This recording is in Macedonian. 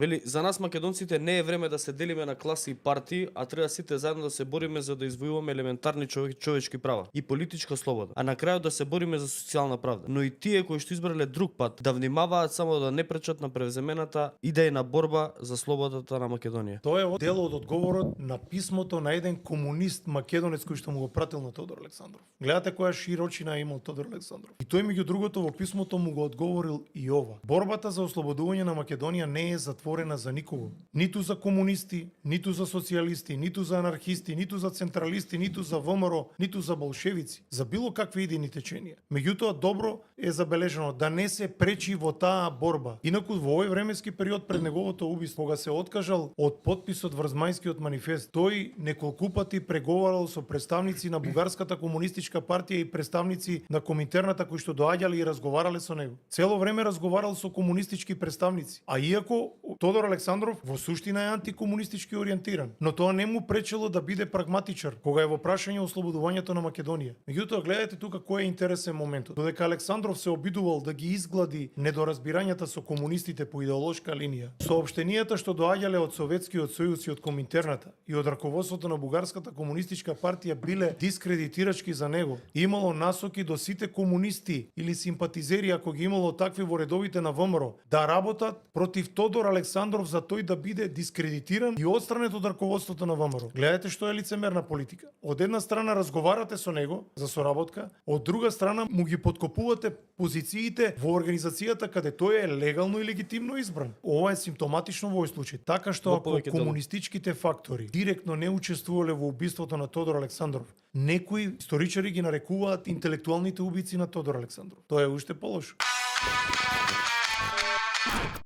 Вели, за нас македонците не е време да се делиме на класи и партии, а треба сите заедно да се бориме за да извојуваме елементарни човечки права и политичка слобода, а на крајот да се бориме за социјална правда. Но и тие кои што избрале друг пат, да внимаваат само да не пречат на превземената идејна борба за слободата на Македонија. Тоа е дел од одговорот на писмото на еден комунист македонец кој што му го пратил на Тодор Александров. Гледате која широчина имал Тодор Александров. И тој меѓу другото во писмото му го одговорил и ова. Борбата за ослободување на Македонија не е затворена за никого. Ниту за комунисти, ниту за социјалисти, ниту за анархисти, ниту за централисти, ниту за ВМРО, ниту за болшевици, за било какви идејни теченија. Меѓутоа добро е забележано да не се пречи во таа борба. Инаку во овој временски период пред неговото убиство, кога се откажал од подписот врз Мајскиот манифест, тој неколку пати преговарал со представници на Бугарската комунистичка партија и представници на Коминтерната кои што доаѓале и разговарале со него. Цело време разговарал со комунистички представници. А иако Тодор Александров во суштина е антикомунистички ориентиран, но тоа не му пречело да биде прагматичар кога е во прашање ослободувањето на Македонија. Меѓутоа гледате тука кој е интересен моментот. Додека Александров се обидувал да ги изглади недоразбирањата со комунистите по идеолошка линија, соопштенијата што доаѓале од Советскиот сојуз и од Коминтерната и од раководството на Бугарската комунистичка партија биле дискредитирачки за него. Имало насоки до сите комунисти или симпатизери, ако ги имало такви во редовите на ВМРО, да работат против Тодор Александров за тој да биде дискредитиран и отстранет од раководството на ВМРО. Гледате што е лицемерна политика. Од една страна разговарате со него за соработка, од друга страна му ги подкопувате позициите во организацијата каде тој е легално и легитимно избран. Ова е симптоматично во овој случај. Така што ако комунистичките фактори директно не учествувале во убиството на Тодор Александров, некои историчари ги нарекуваат интелектуалните убици на Тодор Александров. Тоа е уште полошо.